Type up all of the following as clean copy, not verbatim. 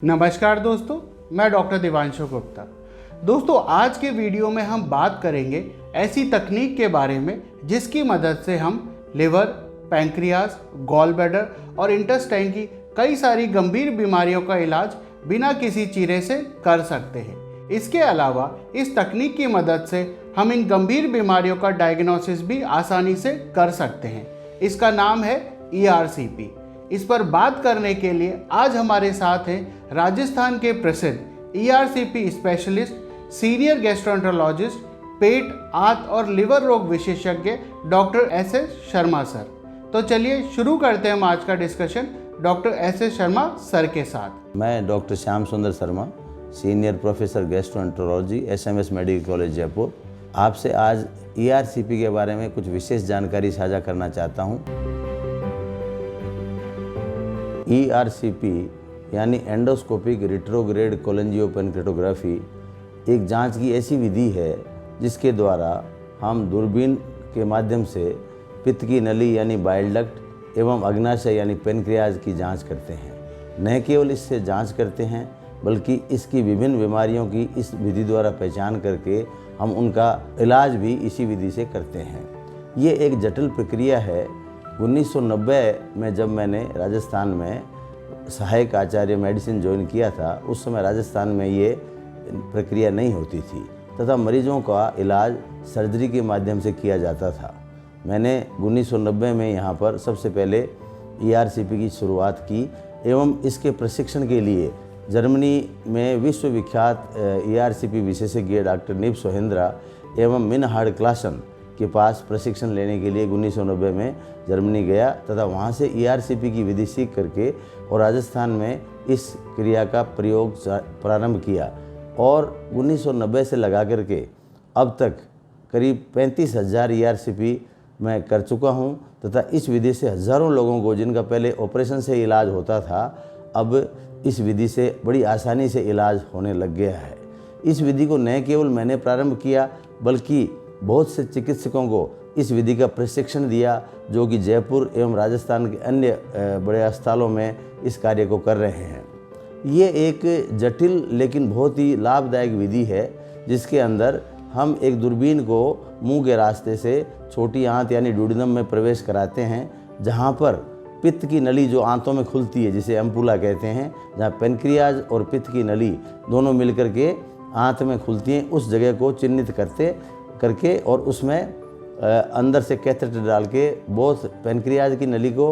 नमस्कार दोस्तों, मैं डॉक्टर दिवांशु गुप्ता। दोस्तों, आज के वीडियो में हम बात करेंगे ऐसी तकनीक के बारे में जिसकी मदद से हम लिवर, पैंक्रियाज, गॉल ब्लैडर और इंटेस्टाइन की कई सारी गंभीर बीमारियों का इलाज बिना किसी चीरे से कर सकते हैं। इसके अलावा इस तकनीक की मदद से हम इन गंभीर बीमारियों का डायग्नोसिस भी आसानी से कर सकते हैं। इसका नाम है ERCP। इस पर बात करने के लिए आज हमारे साथ हैं राजस्थान के प्रसिद्ध ERCP स्पेशलिस्ट, सीनियर गैस्ट्रोएंटरोलॉजिस्ट, पेट, आंत और लिवर रोग विशेषज्ञ डॉक्टर SS शर्मा सर। तो चलिए शुरू करते हैं हम आज का discussion doctor SS Sharma sir के साथ। मैं डॉक्टर श्याम सुंदर Sharma, senior professor gastroenterology, SMS medical college Jaipur, आपसे आज ERCP के बारे में कुछ विशेष जानकारी साझा करना चाहता हूँ। ERCP यानी एंडोस्कोपिक रिट्रोग्रेड कोलेंजियोपेनक्रेटोग्राफी एक जांच की ऐसी विधि है जिसके द्वारा हम दूरबीन के माध्यम से पित्त की नली यानी बाइल डक्ट एवं अग्नाशय यानी पेनक्रियाज की जांच करते हैं। न केवल इससे जांच करते हैं बल्कि इसकी विभिन्न बीमारियों की इस विधि द्वारा पहचान करके हम उनका इलाज भी इसी विधि से करते हैं। ये एक जटिल प्रक्रिया है। 1990 में जब मैंने राजस्थान में सहायक आचार्य मेडिसिन ज्वाइन किया था, उस समय राजस्थान में ये प्रक्रिया नहीं होती थी तथा मरीजों का इलाज सर्जरी के माध्यम से किया जाता था। मैंने 1990 में यहाँ पर सबसे पहले ERCP की शुरुआत की एवं इसके प्रशिक्षण के लिए जर्मनी में विश्वविख्यात ERCP विशेषज्ञ डॉक्टर नीब सोहेंद्रा एवं मिनहार्ड क्लासन के पास प्रशिक्षण लेने के लिए 1990 में जर्मनी गया तथा वहाँ से ERCP की विधि सीख करके और राजस्थान में इस क्रिया का प्रयोग प्रारंभ किया और 1990 से लगा करके अब तक करीब 35,000 ERCP मैं कर चुका हूँ तथा इस विधि से हज़ारों लोगों को, जिनका पहले ऑपरेशन से इलाज होता था, अब इस विधि से बड़ी आसानी से इलाज होने लग गया है। इस विधि को न केवल मैंने प्रारंभ किया बल्कि बहुत से चिकित्सकों को इस विधि का प्रशिक्षण दिया, जो कि जयपुर एवं राजस्थान के अन्य बड़े अस्पतालों में इस कार्य को कर रहे हैं। ये एक जटिल लेकिन बहुत ही लाभदायक विधि है जिसके अंदर हम एक दूरबीन को मुंह के रास्ते से छोटी आंत यानी डुओडेनम में प्रवेश कराते हैं, जहाँ पर पित्त की नली जो आंतों में खुलती है, जिसे एम्पुला कहते हैं, जहाँ पेनक्रियाज और पित्त की नली दोनों मिलकर के आंत में खुलती हैं, उस जगह को चिन्हित करके और उसमें अंदर से कैथेटर डाल के बोथ पेनक्रियाज की नली को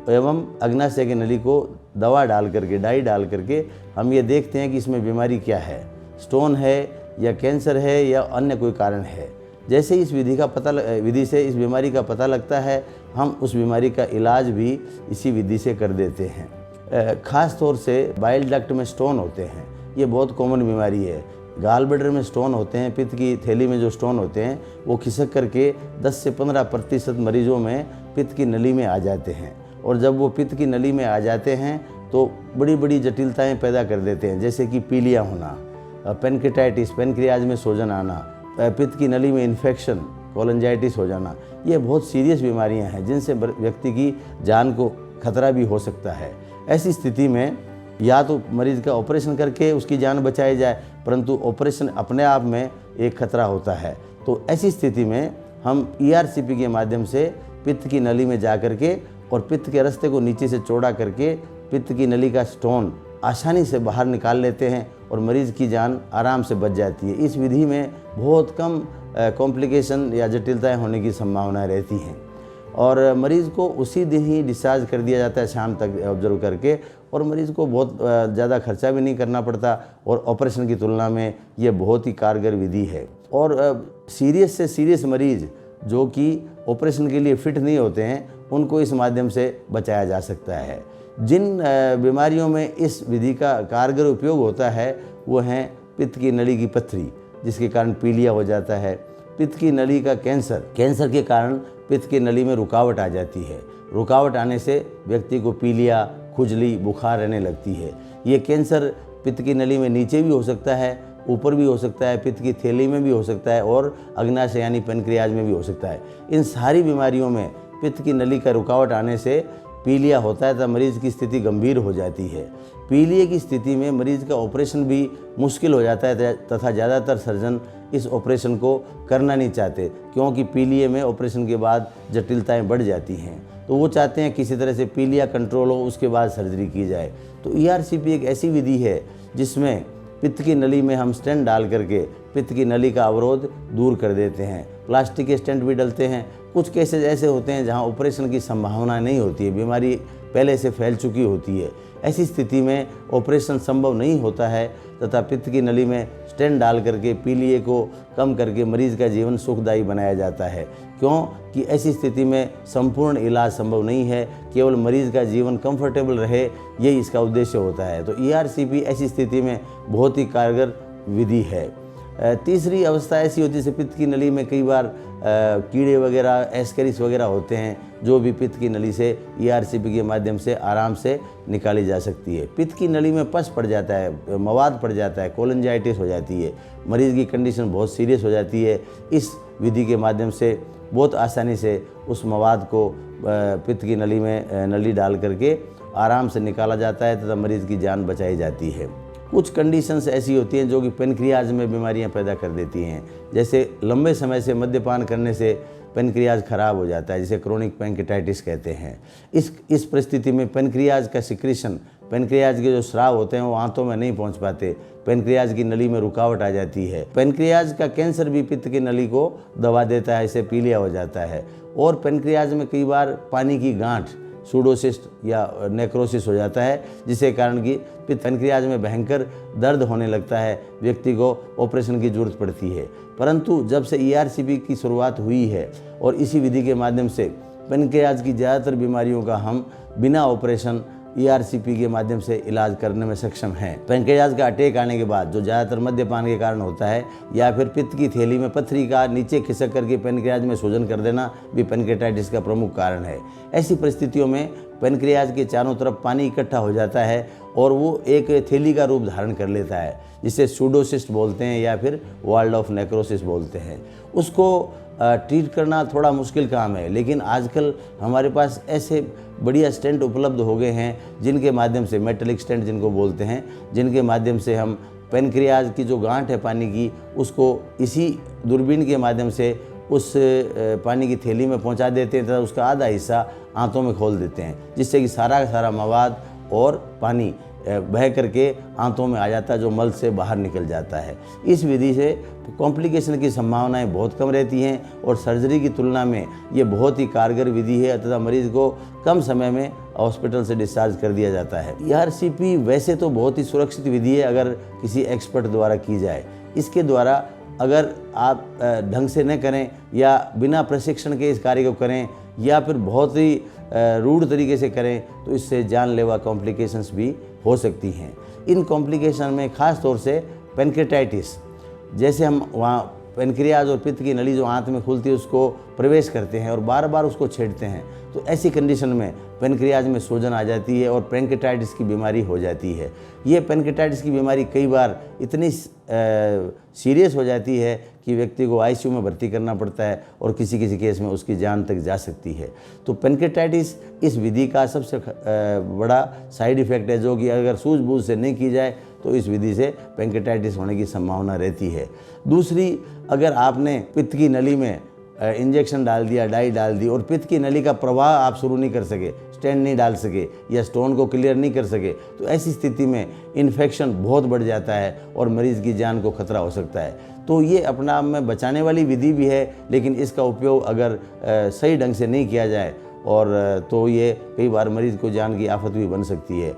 एवं अग्नाशय की नली को दवा डाल करके, डाई डाल करके हम ये देखते हैं कि इसमें बीमारी क्या है, स्टोन है या कैंसर है या अन्य कोई कारण है। जैसे इस विधि से इस बीमारी का पता लगता है, हम उस बीमारी का इलाज भी इसी विधि से कर देते हैं। ख़ास तौर से बाइल डक्ट में स्टोन होते हैं, ये बहुत कॉमन बीमारी है। गॉल ब्लैडर में स्टोन होते हैं, पित्त की थैली में जो स्टोन होते हैं वो खिसक करके 10 से 15% मरीजों में पित्त की नली में आ जाते हैं और जब वो पित्त की नली में आ जाते हैं तो बड़ी बड़ी जटिलताएं पैदा कर देते हैं, जैसे कि पीलिया होना, पेनक्रेटाइटिस, पेनक्रियाज में सूजन आना, पित्त की नली में इन्फेक्शन, कोलेंजाइटिस हो जाना। ये बहुत सीरियस बीमारियां हैं जिनसे व्यक्ति की जान को खतरा भी हो सकता है। ऐसी स्थिति में या तो मरीज़ का ऑपरेशन करके उसकी जान बचाई जाए, परंतु ऑपरेशन अपने आप में एक खतरा होता है। तो ऐसी स्थिति में हम ERCP के माध्यम से पित्त की नली में जा करके और पित्त के रास्ते को नीचे से चौड़ा करके पित्त की नली का स्टोन आसानी से बाहर निकाल लेते हैं और मरीज़ की जान आराम से बच जाती है। इस विधि में बहुत कम कॉम्प्लिकेशन या जटिलताएँ होने की संभावना रहती हैं और मरीज़ को उसी दिन ही डिस्चार्ज कर दिया जाता है, शाम तक ऑब्जर्व करके, और मरीज़ को बहुत ज़्यादा खर्चा भी नहीं करना पड़ता और ऑपरेशन की तुलना में ये बहुत ही कारगर विधि है। और सीरियस से सीरियस मरीज़ जो कि ऑपरेशन के लिए फिट नहीं होते हैं, उनको इस माध्यम से बचाया जा सकता है। जिन बीमारियों में इस विधि का कारगर उपयोग होता है वो हैं पित्त की नली की पथरी, जिसके कारण पीलिया हो जाता है, पित्त की नली का कैंसर के कारण पित्त की नली में रुकावट आ जाती है, रुकावट आने से व्यक्ति को पीलिया, खुजली, बुखार रहने लगती है। ये कैंसर पित्त की नली में नीचे भी हो सकता है, ऊपर भी हो सकता है, पित्त की थैली में भी हो सकता है और अग्नाशय यानी पेनक्रियाज में भी हो सकता है। इन सारी बीमारियों में पित्त की नली का रुकावट आने से पीलिया होता है तब मरीज़ की स्थिति गंभीर हो जाती है। पीलिया की स्थिति में मरीज़ का ऑपरेशन भी मुश्किल हो जाता है तथा ज़्यादातर सर्जन इस ऑपरेशन को करना नहीं चाहते, क्योंकि पीलिया में ऑपरेशन के बाद जटिलताएं बढ़ जाती हैं। तो वो चाहते हैं किसी तरह से पीलिया कंट्रोल हो, उसके बाद सर्जरी की जाए। तो ERCP एक ऐसी विधि है जिसमें पित्त की नली में हम स्टेंट डाल करके पित्त की नली का अवरोध दूर कर देते हैं। प्लास्टिक के स्टेंट भी डलते हैं। कुछ केसेस ऐसे होते हैं जहां ऑपरेशन की संभावना नहीं होती है, बीमारी पहले से फैल चुकी होती है। ऐसी स्थिति में ऑपरेशन संभव नहीं होता है तथा पित्त की नली में स्टेंट डाल करके पीलिए को कम करके मरीज़ का जीवन सुखदायी बनाया जाता है। क्योंकि ऐसी स्थिति में संपूर्ण इलाज संभव नहीं है, केवल मरीज़ का जीवन कंफर्टेबल रहे, यही इसका उद्देश्य होता है। तो ERCP ऐसी स्थिति में बहुत ही कारगर विधि है। तीसरी अवस्था ऐसी होती है जैसे पित्त की नली में कई बार कीड़े वगैरह, एस्केरिस वगैरह होते हैं, जो भी पित्त की नली से ERCP के माध्यम से आराम से निकाली जा सकती है। पित्त की नली में पस पड़ जाता है, मवाद पड़ जाता है, कोलेंजाइटिस हो जाती है, मरीज़ की कंडीशन बहुत सीरियस हो जाती है। इस विधि के माध्यम से बहुत आसानी से उस मवाद को पित्त की नली में नली डाल करके आराम से निकाला जाता है तथा मरीज़ की जान बचाई जाती है। कुछ कंडीशंस ऐसी होती हैं जो कि पेनक्रियाज में बीमारियां पैदा कर देती हैं, जैसे लंबे समय से मद्यपान करने से पेनक्रियाज खराब हो जाता है, जिसे क्रोनिक पैंक्रेटाइटिस कहते हैं। इस परिस्थिति में पेनक्रियाज का सिक्रीशन, पेनक्रियाज के जो स्राव होते हैं वो आंतों में नहीं पहुंच पाते, पेनक्रियाज की नली में रुकावट आ जाती है। पेनक्रियाज का कैंसर भी पित्त की नली को दबा देता है, इससे पीलिया हो जाता है। और पेनक्रियाज में कई बार पानी की गांठ, सूडोसिस्ट या नेक्रोसिस हो जाता है, जिसके कारण कि पेनक्रियाज में भयंकर दर्द होने लगता है, व्यक्ति को ऑपरेशन की जरूरत पड़ती है। परंतु जब से ERCP की शुरुआत हुई है और इसी विधि के माध्यम से पेनक्रियाज की ज़्यादातर बीमारियों का हम बिना ऑपरेशन ERCP के माध्यम से इलाज करने में सक्षम हैं। पेनक्रियाज का अटैक आने के बाद, जो ज़्यादातर मद्यपान के कारण होता है, या फिर पित्त की थैली में पत्थरी का नीचे खिसक करके पेनक्रियाज में सूजन कर देना भी पेनक्रेटाइटिस का प्रमुख कारण है। ऐसी परिस्थितियों में पेनक्रियाज के चारों तरफ पानी इकट्ठा हो जाता है और वो एक थैली का रूप धारण कर लेता है, जिसे सूडोसिस्ट बोलते हैं या फिर वॉल ऑफ नेक्रोसिस बोलते हैं। उसको ट्रीट करना थोड़ा मुश्किल काम है, लेकिन आजकल हमारे पास ऐसे बढ़िया स्टेंट उपलब्ध हो गए हैं जिनके माध्यम से, मेटलिक स्टेंट जिनको बोलते हैं, जिनके माध्यम से हम पेनक्रियाज की जो गांठ है पानी की, उसको इसी दूरबीन के माध्यम से उस पानी की थैली में पहुंचा देते हैं तथा उसका आधा हिस्सा आंतों में खोल देते हैं, जिससे कि सारा का सारा मवाद और पानी बह करके आंतों में आ जाता है, जो मल से बाहर निकल जाता है। इस विधि से कॉम्प्लिकेशन की संभावनाएं बहुत कम रहती हैं और सर्जरी की तुलना में ये बहुत ही कारगर विधि है तथा मरीज़ को कम समय में हॉस्पिटल से डिस्चार्ज कर दिया जाता है। ERCP वैसे तो बहुत ही सुरक्षित विधि है अगर किसी एक्सपर्ट द्वारा की जाए। इसके द्वारा अगर आप ढंग से न करें या बिना प्रशिक्षण के इस कार्य को करें या फिर बहुत ही रूढ़ तरीके से करें, तो इससे जानलेवा कॉम्प्लिकेशंस भी हो सकती हैं। इन कॉम्प्लिकेशन में ख़ास तौर से पेनक्रेटाइटिस, जैसे हम वहाँ पेनक्रियाज और पित्त की नली जो आंत में खुलती है उसको प्रवेश करते हैं और बार बार उसको छेड़ते हैं, तो ऐसी कंडीशन में पेनक्रियाज में सूजन आ जाती है और पेनक्रेटाइटिस की बीमारी हो जाती है। ये पेनक्रेटाइटिस की बीमारी कई बार इतनी सीरियस हो जाती है कि व्यक्ति को ICU में भर्ती करना पड़ता है और किसी किसी केस में उसकी जान तक जा सकती है। तो पेनक्रेटाइटिस इस विधि का सबसे बड़ा साइड इफ़ेक्ट है, जो कि अगर सूझबूझ से नहीं की जाए तो इस विधि से पेनक्रेटाइटिस होने की संभावना रहती है। दूसरी, अगर आपने पित्त की नली में इंजेक्शन डाल दिया, डाई डाल दी और पित्त की नली का प्रवाह आप शुरू नहीं कर सके, स्टेंट नहीं डाल सके या स्टोन को क्लियर नहीं कर सके, तो ऐसी स्थिति में इन्फेक्शन बहुत बढ़ जाता है और मरीज़ की जान को खतरा हो सकता है। तो ये अपने आप में बचाने वाली विधि भी है, लेकिन इसका उपयोग अगर सही ढंग से नहीं किया जाए और तो ये कई बार मरीज़ को जान की आफत भी बन सकती है।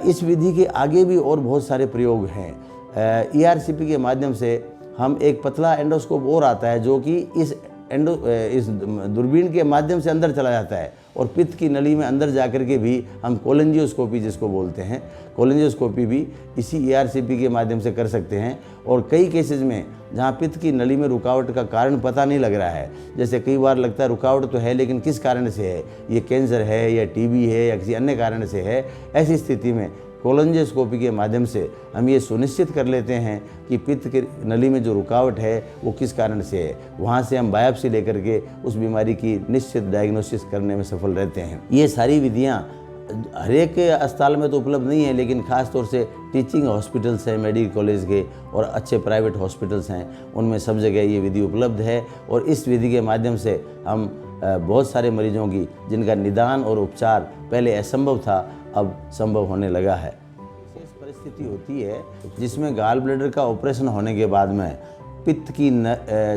इस विधि के आगे भी और बहुत सारे प्रयोग हैं। ERCP के माध्यम से हम एक पतला एंडोस्कोप और आता है, जो कि इस दूरबीन के माध्यम से अंदर चला जाता है और पित्त की नली में अंदर जाकर के भी हम कोलेंजियोस्कोपी जिसको बोलते हैं, कोलेंजियोस्कोपी भी इसी ERCP के माध्यम से कर सकते हैं। और कई केसेस में जहाँ पित्त की नली में रुकावट का कारण पता नहीं लग रहा है, जैसे कई बार लगता है रुकावट तो है लेकिन किस कारण से है, ये कैंसर है या TB है या किसी अन्य कारण से है, ऐसी स्थिति में कोलोंजियोस्कोपी के माध्यम से हम ये सुनिश्चित कर लेते हैं कि पित्त की नली में जो रुकावट है वो किस कारण से है। वहाँ से हम बायोप्सी लेकर के उस बीमारी की निश्चित डायग्नोसिस करने में सफल रहते हैं। ये सारी विधियाँ हर एक अस्पताल में तो उपलब्ध नहीं है, लेकिन ख़ास तौर से टीचिंग हॉस्पिटल्स हैं, मेडिकल कॉलेज के और अच्छे प्राइवेट हॉस्पिटल्स हैं, उनमें सब जगह ये विधि उपलब्ध है। और इस विधि के माध्यम से हम बहुत सारे मरीजों की जिनका निदान और उपचार पहले असंभव था, अब संभव होने लगा है। विशेष परिस्थिति होती है जिसमें गॉल ब्लैडर का ऑपरेशन होने के बाद में पित्त की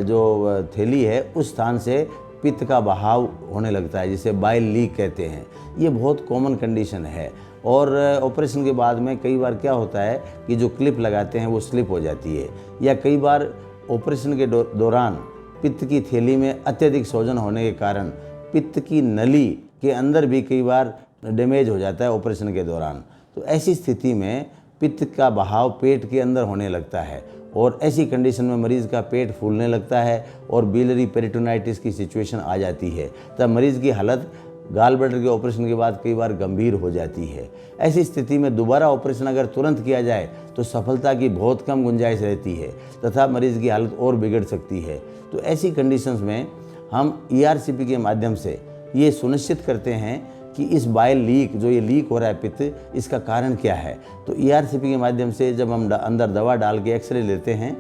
जो थैली है उस स्थान से पित्त का बहाव होने लगता है, जिसे बाइल लीक कहते हैं। ये बहुत कॉमन कंडीशन है। और ऑपरेशन के बाद में कई बार क्या होता है कि जो क्लिप लगाते हैं वो स्लिप हो जाती है, या कई बार ऑपरेशन के दौरान पित्त की थैली में अत्यधिक सूजन होने के कारण पित्त की नली के अंदर भी कई बार डैमेज हो जाता है ऑपरेशन के दौरान। तो ऐसी स्थिति में पित्त का बहाव पेट के अंदर होने लगता है, और ऐसी कंडीशन में मरीज़ का पेट फूलने लगता है और बिलियरी पेरिटोनाइटिस की सिचुएशन आ जाती है। तब मरीज़ की हालत गॉल ब्लैडर के ऑपरेशन के बाद कई बार गंभीर हो जाती है। ऐसी स्थिति में दोबारा ऑपरेशन अगर तुरंत किया जाए तो सफलता की बहुत कम गुंजाइश रहती है तथा मरीज़ की हालत और बिगड़ सकती है। तो ऐसी कंडीशंस में हम ERCP के माध्यम से ये सुनिश्चित करते हैं कि इस बाइल लीक, जो ये लीक हो रहा है पित्त, इसका कारण क्या है। तो ERCP के माध्यम से जब हम अंदर दवा डाल के एक्सरे लेते हैं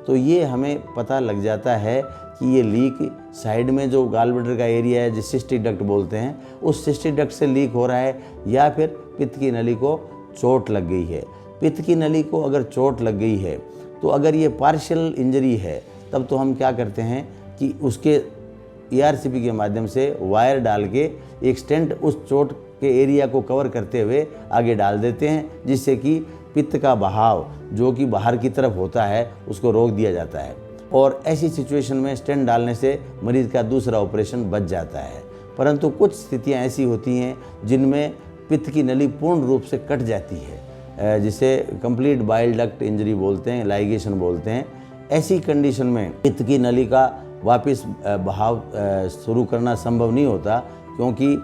तो ये हमें पता लग जाता है कि ये लीक साइड में जो गॉल ब्लैडर का एरिया है, जिस सिस्टिक डक्ट बोलते हैं, उस सिस्टिक डक्ट से लीक हो रहा है, या फिर पित्त की नली को चोट लग गई है। पित्त की नली को अगर चोट लग गई है तो अगर ये पार्शियल इंजरी है तब तो हम क्या करते हैं कि उसके ERCP के माध्यम से वायर डाल के एक स्टेंट उस चोट के एरिया को कवर करते हुए आगे डाल देते हैं, जिससे कि पित्त का बहाव जो कि बाहर की तरफ होता है उसको रोक दिया जाता है। और ऐसी सिचुएशन में स्टेंट डालने से मरीज़ का दूसरा ऑपरेशन बच जाता है। परंतु कुछ स्थितियां ऐसी होती हैं जिनमें पित्त की नली पूर्ण रूप से कट जाती है, जिसे कंप्लीट बाइल डक्ट इंजरी बोलते हैं, लाइगेशन बोलते हैं। ऐसी कंडीशन में पित्त की नली का वापस बहाव शुरू करना संभव नहीं होता, क्योंकि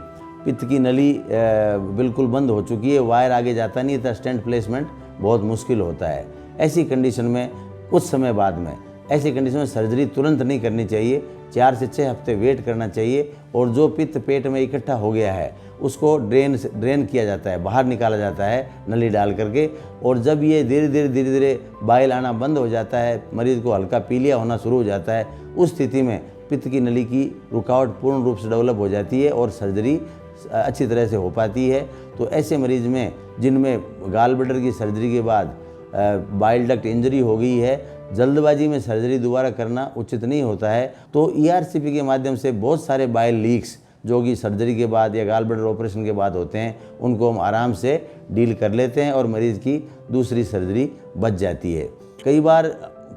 पित्त की नली बिल्कुल बंद हो चुकी है, वायर आगे जाता नहीं था, स्टेंट प्लेसमेंट बहुत मुश्किल होता है। ऐसी कंडीशन में कुछ समय बाद में ऐसी कंडीशन में सर्जरी तुरंत नहीं करनी चाहिए, 4 से 6 हफ्ते वेट करना चाहिए, और जो पित्त पेट में इकट्ठा हो गया है उसको ड्रेन किया जाता है, बाहर निकाला जाता है नली डाल करके। और जब ये धीरे धीरे बाइल आना बंद हो जाता है, मरीज़ को हल्का पीलिया होना शुरू हो जाता है, उस स्थिति में पित्त की नली की रुकावट पूर्ण रूप से डेवलप हो जाती है और सर्जरी अच्छी तरह से हो पाती है। तो ऐसे मरीज़ में जिनमें गॉल ब्लैडर की सर्जरी के बाद बाइल डक्ट इंजरी हो गई है, जल्दबाजी में सर्जरी दोबारा करना उचित नहीं होता है। तो ERCP के माध्यम से बहुत सारे बाइल लीक्स जो कि सर्जरी के बाद या गॉल ब्लैडर ऑपरेशन के बाद होते हैं, उनको हम आराम से डील कर लेते हैं और मरीज़ की दूसरी सर्जरी बच जाती है। कई बार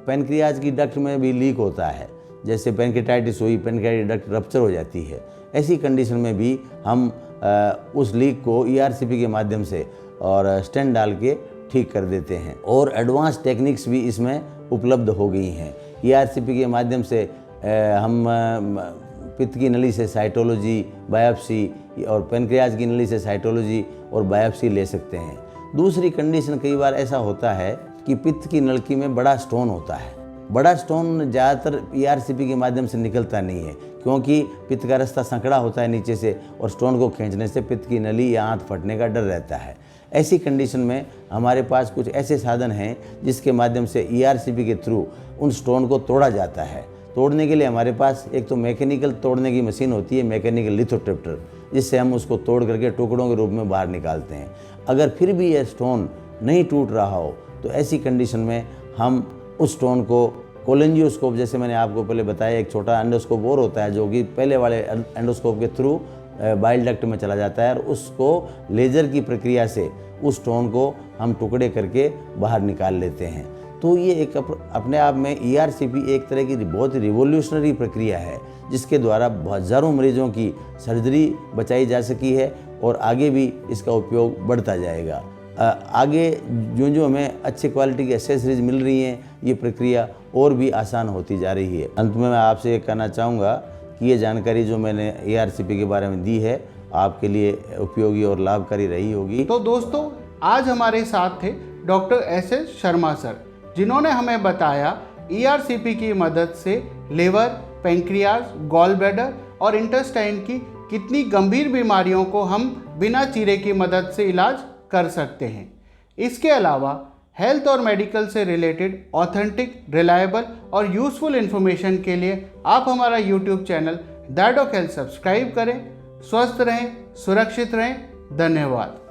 पैनक्रियाज की डक्ट में भी लीक होता है, जैसे पैनक्रियाटाइटिस हुई, पैनक्रियाटिक डक्ट रप्चर हो जाती है। ऐसी कंडीशन में भी हम उस लीक को ERCP के माध्यम से और स्टेंट डाल के ठीक कर देते हैं। और एडवांस टेक्निक्स भी इसमें उपलब्ध हो गई हैं। ERCP के माध्यम से हम पित्त की नली से साइटोलॉजी, बायोप्सी, और पैनक्रियाज की नली से साइटोलॉजी और बायोप्सी ले सकते हैं। दूसरी कंडीशन, कई बार ऐसा होता है कि पित्त की नलकी में बड़ा स्टोन होता है। बड़ा स्टोन ज़्यादातर ERCP के माध्यम से निकलता नहीं है, क्योंकि पित्त का रास्ता संकड़ा होता है नीचे से, और स्टोन को खींचने से पित्त की नली या आंत फटने का डर रहता है। ऐसी कंडीशन में हमारे पास कुछ ऐसे साधन हैं जिसके माध्यम से ERCP के थ्रू उन स्टोन को तोड़ा जाता है। तोड़ने के लिए हमारे पास एक तो मैकेनिकल तोड़ने की मशीन होती है, मैकेनिकल लिथोट्रिप्टर, जिससे हम उसको तोड़ करके टुकड़ों के रूप में बाहर निकालते हैं। अगर फिर भी यह स्टोन नहीं टूट रहा हो तो ऐसी कंडीशन में हम उस स्टोन को कोलेंजियोस्कोप, जैसे मैंने आपको पहले बताया, एक छोटा एंडोस्कोप और होता है जो कि पहले वाले एंडोस्कोप के थ्रू बाइल डक्ट में चला जाता है, और उसको लेजर की प्रक्रिया से उस स्टोन को हम टुकड़े करके बाहर निकाल लेते हैं। तो ये एक अपने आप में ERCP एक तरह की बहुत रिवोल्यूशनरी प्रक्रिया है, जिसके द्वारा हज़ारों मरीजों की सर्जरी बचाई जा सकी है, और आगे भी इसका उपयोग बढ़ता जाएगा। आगे जो हमें अच्छी क्वालिटी की एक्सेसरीज मिल रही हैं, ये प्रक्रिया और भी आसान होती जा रही है। अंत में मैं आपसे ये कहना चाहूँगा कि ये जानकारी जो मैंने ERCP के बारे में दी है आपके लिए उपयोगी और लाभकारी रही होगी। तो दोस्तों, आज हमारे साथ थे डॉक्टर एस शर्मा सर, जिन्होंने हमें बताया ERCP की मदद से लिवर, पैंक्रियाज, गॉल ब्लैडर और इंटेस्टाइन की कितनी गंभीर बीमारियों को हम बिना चीरे की मदद से इलाज कर सकते हैं। इसके अलावा हेल्थ और मेडिकल से रिलेटेड ऑथेंटिक, रिलायबल और यूज़फुल इन्फॉर्मेशन के लिए आप हमारा YouTube channel that doc health subscribe करें। स्वस्थ रहें, सुरक्षित रहें। धन्यवाद।